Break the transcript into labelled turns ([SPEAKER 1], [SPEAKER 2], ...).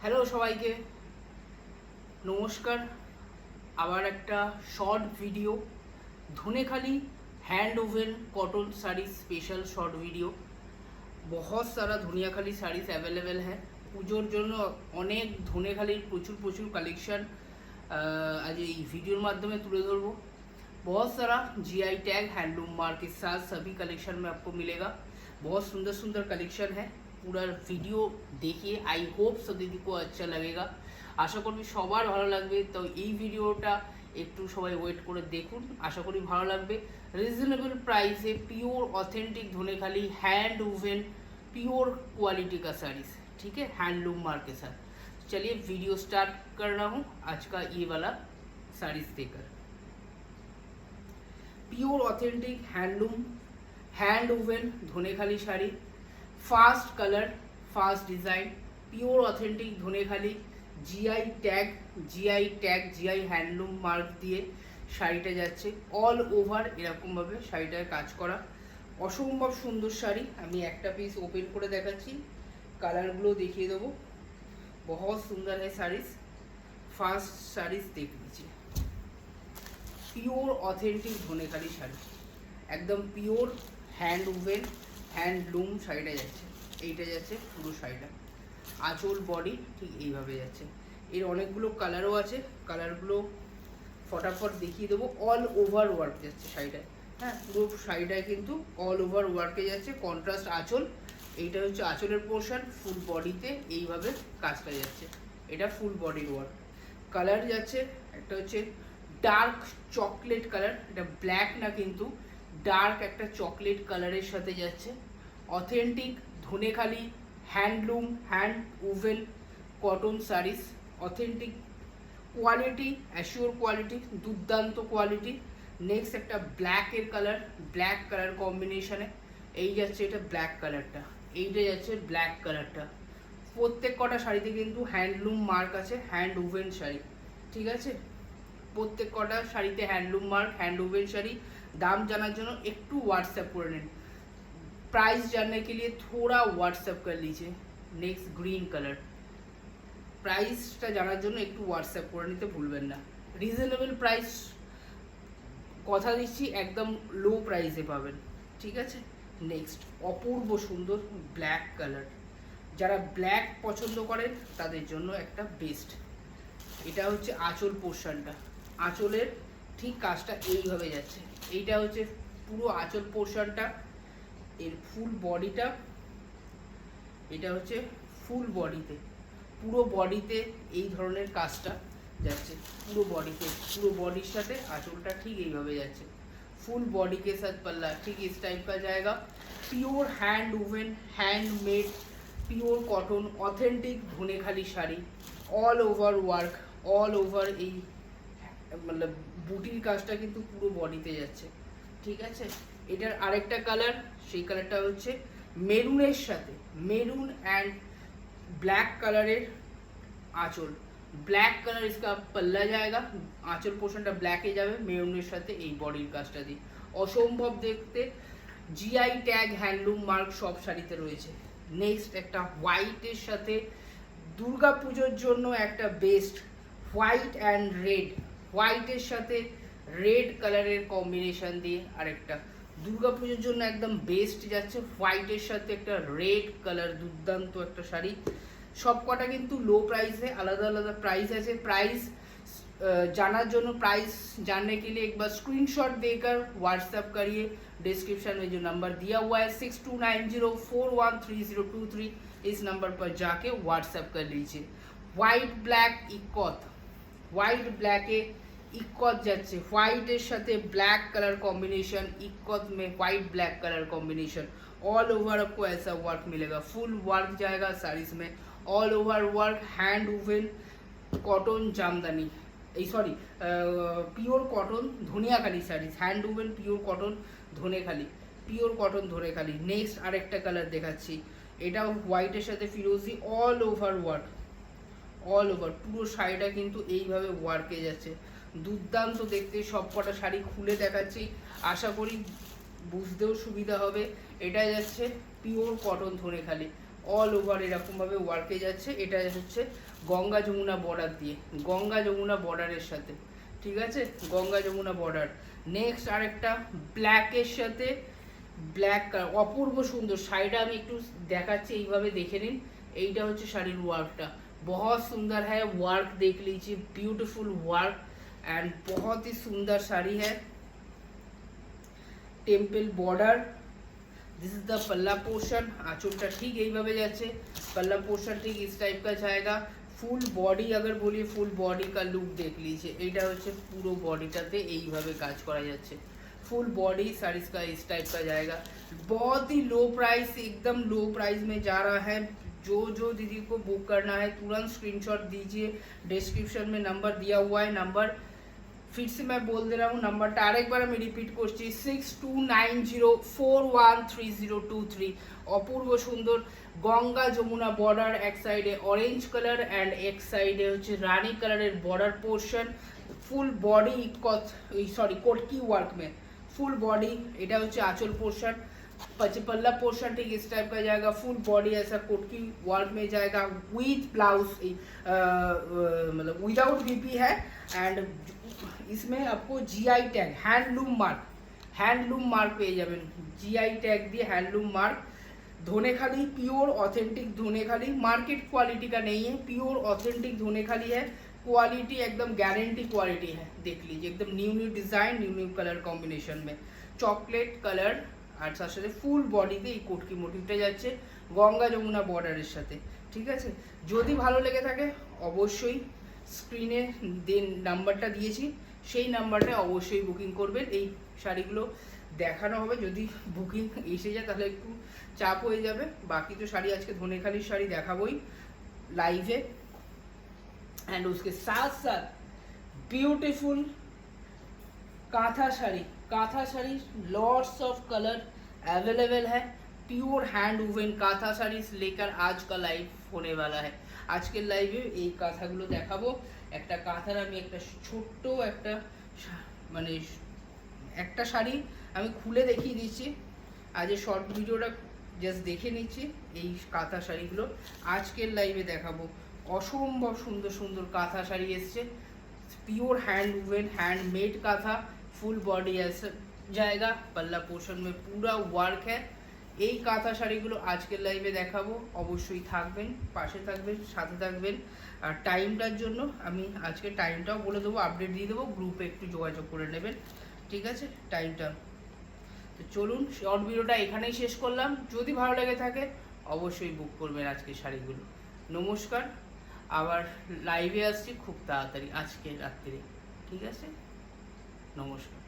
[SPEAKER 1] Hello সবাইকে নমস্কার। আবার একটা short video, Dhaniakhali hand woven cotton sari special short video. बहुत सारा धुनियाखाली साड़ीज अवेलेबल है। পুজোর জন্য অনেক ধনেখালির প্রচুর কালেকশন आज ये वीडियोर माध्यमे तुले धरबो। बहुत सारा जीआई टैग हैंडलूम मार्क के साथ सभी कलेक्शन में आपको मिलेगा। बहुत सुंदर कलेक्शन है। पूरा वीडियो देखिए, आई होप सभी को अच्छा लगेगा। आशा करी सबार भालो लागबे। तो ये भिडियोटा একটু সবাই ওয়েট করে দেখুন, আশা করি ভালো লাগবে। রিজনেবল प्राइसे pure authentic Dhaniakhali hand woven pure quality का साड़ीज, ठीक है, हैंडलूम मार्क के साथ। चलिए वीडियो स्टार्ट कर रहा हूँ आज का ये वाला साड़ीज देकर। Pure authentic handloom hand woven Dhaniakhali sari, fast colour fast design, pure authentic Dhaniakhali, GI tag GI handloom mark दिए শাড়িটা যাচ্ছে। অল ওভার এরকম ভাবে শাড়িটার কাজ করা, অসম্ভব সুন্দর শাড়ি। আমি একটা পিস ওপেন করে দেখাচ্ছি, কালারগুলো দেখিয়ে দেবো। बहुत सुंदर है साड़ीज। फास्ट साड़ीज देख लीजिए, प्योर ऑथेंटिक धुनेखाली শাড়ি, একদম পিওর হ্যান্ড উভেন হ্যান্ডলুম শাড়িটা যাচ্ছে। এইটা যাচ্ছে পুরো শাড়িটা, আঁচল বডি ঠিক এইভাবে যাচ্ছে। এর অনেকগুলো কালারও আছে, কালারগুলো ফটাফট দেখিয়ে দেবো। অল ওভার ওয়ার্ক যাচ্ছে শাড়িটায়, হ্যাঁ, পুরো শাড়িটায় কিন্তু অল ওভার ওয়ার্কে যাচ্ছে। কন্ট্রাস্ট আঁচল, এইটা হচ্ছে আঁচলের পোর্শন। ফুল বডিতে এইভাবে কাজটা যাচ্ছে, এটা ফুল বডির ওয়ার্ক। কালার যাচ্ছে একটা হচ্ছে ডার্ক চকলেট কালার, এটা ব্ল্যাক না কিন্তু ডার্ক একটা চকলেট কালারের সাথে যাচ্ছে। Authentic Dhaniakhali handloom hand woven cotton saris, authentic quality assure quality, दुर्दान्त क्वालिटी। नेक्स्ट एक ब्लैक कलर, ब्लैक कलर कम्बिनेशने এই যাচ্ছে এটা ব্ল্যাক কালারটা, এইটা যাচ্ছে ব্ল্যাক কালারটা। প্রত্যেক কটা শাড়িতে কিন্তু হ্যান্ডলুম মার্ক আছে, হ্যান্ড উভেন শাড়ি, ঠিক আছে। প্রত্যেক কটা শাড়িতে handloom mark, hand woven sari. দাম জানার জন্য একটু হোয়াটসঅ্যাপ করে নিন, प्राइस जानने के लिए थोड़ा व्हाट्सएप कर लीजिए। नेक्स्ट ग्रीन कलर, प्राइसটা জানার জন্য একটু হোয়াটসঅ্যাপ করে নিতে ভুলবেন না। রিজনেবল প্রাইস কথা দিচ্ছি, একদম লো প্রাইসে পাবেন, ঠিক আছে। নেক্সট অপূর্ব সুন্দর ব্ল্যাক কালার, যারা ব্ল্যাক পছন্দ করেন তাদের জন্য একটা বেস্ট। এটা হচ্ছে আঁচল পোর্শনটা, আঁচলের ঠিক কাজটা এইভাবে যাচ্ছে। এইটা হচ্ছে পুরো আঁচল পোর্শনটা, এর ফুল বডিটা, এটা হচ্ছে ফুল বডিতে, পুরো বডিতে এই ধরনের কাজটা যাচ্ছে। পুরো বডিতে, পুরো বডির সাথে আঁচলটা ঠিক এইভাবে যাচ্ছে। फुल बॉडी के साथ पल्ला ठीक इस टाइप का जाएगा। Pure hand woven handmade pure cotton authentic Dhaniakhali sari, all over work, all over এই मतलब বুটির কাজটা কিন্তু পুরো বডিতে যাচ্ছে, ঠিক আছে। এটার আরেকটা কালার, সেই কালারটা হচ্ছে মেরুনের সাথে, মেরুন অ্যান্ড ব্ল্যাক কালারের আঁচল, ব্ল্যাক কালার इसका पल्ला जाएगा। आँचल पोर्शनটা ব্ল্যাকে যাবে, মেরুনের সাথে এই বডির কাজটা দিয়ে অসম্ভব দেখতে। জিআই ট্যাগ হ্যান্ডলুম মার্ক সব শাড়িতে রয়েছে। নেক্সট একটা হোয়াইটের সাথে দুর্গা পুজোর জন্য একটা বেস্ট, হোয়াইট অ্যান্ড রেড, হোয়াইটের সাথে রেড কালারের কম্বিনেশন দিয়ে আরেকটা দুর্গা পুজোর জন্য একদম বেস্ট যাচ্ছে। হোয়াইটের সাথে একটা রেড কালার, দুর্দান্ত একটা শাড়ি। सब कटा किन्तु लो प्राइस है, आलादा आलादा प्राइस है। प्राइस जानार जोनो, प्राइस जानने के लिए एक बार स्क्रीनशॉट देकर व्हाट्सएप करिए। डिस्क्रिप्शन में जो नंबर दिया हुआ है 6290413023, इस नंबर पर जाके व्हाट्सएप कर लीजिए। व्हाइट ब्लैक इक्कत, व्हाइट ब्लैके इक्कत जाच्छे, व्हाइटेर साथे ब्लैक कलर कॉम्बिनेशन, इक्कत में white black colour combination. All over आपको ऐसा वर्क मिलेगा, फुल वर्क जाएगा साड़ीज में, all over work hand woven cotton Jamdani, sorry pure cotton Dhaniakhali saris, hand woven pure cotton Dhaniakhali, pure cotton Dhaniakhali. Next आरेकटा कलर देखाচ্ছি, এটা হোয়াইটের সাথে ফিরোজি, all over work, all over পুরো শাড়িটা কিন্তু এইভাবে ওয়ার্কে যাচ্ছে। দুর্দান্ত দেখতে। সব কটা শাড়ি খুলে দেখাচ্ছি, আশা করি বুঝতেও সুবিধা হবে। এটা যাচ্ছে pure cotton Dhanekhali, all over এরকম ভাবে ওয়ার্কে যাচ্ছে। এটা হচ্ছে গঙ্গা যমুনা বর্ডার দিয়ে, গঙ্গা যমুনা বর্ডারের সাথে, ঠিক আছে, গঙ্গা যমুনা বর্ডার। নেক্সট আরেকটা ব্ল্যাকের সাথে ব্ল্যাক, অপূর্ব সুন্দর শাড়িটা আমি একটু দেখাচ্ছি, এইভাবে দেখে নিন। এইটা হচ্ছে শাড়ির ওয়ার্কটা, बहुत सुंदर है, वर्क देख लीजिए, ब्यूटीफुल वर्क एंड बहुत ही सुंदर साड़ी है। Temple border, this is the पल्ला पोर्शन, आंचलটা ঠিক এইভাবে যাচ্ছে, पल्ला पोर्शन ठीक इस टाइप का जाएगा। ফুল বডি अगर बोलिए फुल बॉडी का लुक देख लीजिए, এটা হচ্ছে পুরো বডিটাতে এইভাবে কাজ করা যাচ্ছে, फुल बॉडी साड़ीज का इस टाइप का जाएगा। बहुत ही लो प्राइस, एकदम लो प्राइस में जा रहा है। जो दीदी को बुक करना है तुरंत स्क्रीनशॉट दीजिए, डिस्क्रिप्शन में नंबर दिया हुआ है। नंबर फिर से मैं बोल दे रहा हूँ, नंबरটা আরেকবার আমি রিপিট করছি, 6290413023। অপূর্ব সুন্দর গঙ্গা যমুনা বর্ডার, এক সাইডে অরেঞ্জ কালার অ্যান্ড এক সাইডে হচ্ছে রানী কালারের border portion, full body sorry Kotki work में फुल बॉडी, এটা হচ্ছে আঁচল পোর্শন, पल्ला पोर्शन ठीक इस टाइप का जाएगा, फुल बॉडी ऐसा कोटकी वर्क में जाएगा विथ ब्लाउज, मतलब विदाउट बीपी है। एंड इसमें आपको जीआई टैग हैंडलूम मार्क पे जाবেন, जीआई टैग दिए handloom mark. Dhaniakhali pure authentic Dhaniakhali, market quality का नहीं है, प्योर ऑथेंटिक धोनेखाली है, क्वालिटी एकदम गारंटी क्वालिटी है। देख लीजिए एकदम new design, new colour combination में, चॉकलेट कलर আর তার সাথে ফুল বডিতে এই কোটকি মোটিভটা যাচ্ছে গঙ্গা যমুনা বর্ডারের সাথে, ঠিক আছে। যদি ভালো লেগে থাকে অবশ্যই স্ক্রিনে নাম্বারটা দিয়েছি, সেই নাম্বারটা অবশ্যই বুকিং করবেন। এই শাড়িগুলো দেখানো হবে, যদি বুকিং এসে যায় তাহলে একটু চাপ হয়ে যাবে। বাকি তো শাড়ি আজকে ধনেখালির শাড়ি দেখাবোই লাইভে। एंड उसके साथ साथ beautiful kantha sari lots of colour available है, pure hand woven kantha sari लेकर आज का लाइव होने वाला है। আজকের লাইভে এই কাঁথাগুলো দেখাবো। একটা কাঁথার আমি একটা ছোট্ট একটা মানে একটা শাড়ি আমি খুলে দেখিয়ে দিচ্ছি, আজ শর্ট ভিডিওটা জাস্ট দেখে নিচ্ছি। এই কাঁথা শাড়িগুলো আজকের লাইভে দেখাবো, অসম্ভব সুন্দর সুন্দর কাঁথা শাড়ি এসছে, pure hand woven handmade kantha, full body ऐसा जाएगा, पल्ला पोर्शन में पूरा वर्क है। এই কাঁথা শাড়িগুলো আজকের লাইভে দেখাবো, অবশ্যই থাকবেন, পাশে থাকবেন, সাথে থাকবেন। আর টাইমটার জন্য আমি আজকে টাইমটাও বলে দেবো, আপডেট দিয়ে দেবো, গ্রুপে একটু যোগাযোগ করে নেবেন, ঠিক আছে টাইমটা। তো চলুন শর্ট ভিডিওটা এখানেই শেষ করলাম, যদি ভালো লেগে থাকে অবশ্যই বুক করবেন আজকে শাড়িগুলো। নমস্কার, আবার লাইভে আসছি খুব তাড়াতাড়ি আজকে রাত্রে, ঠিক আছে, নমস্কার।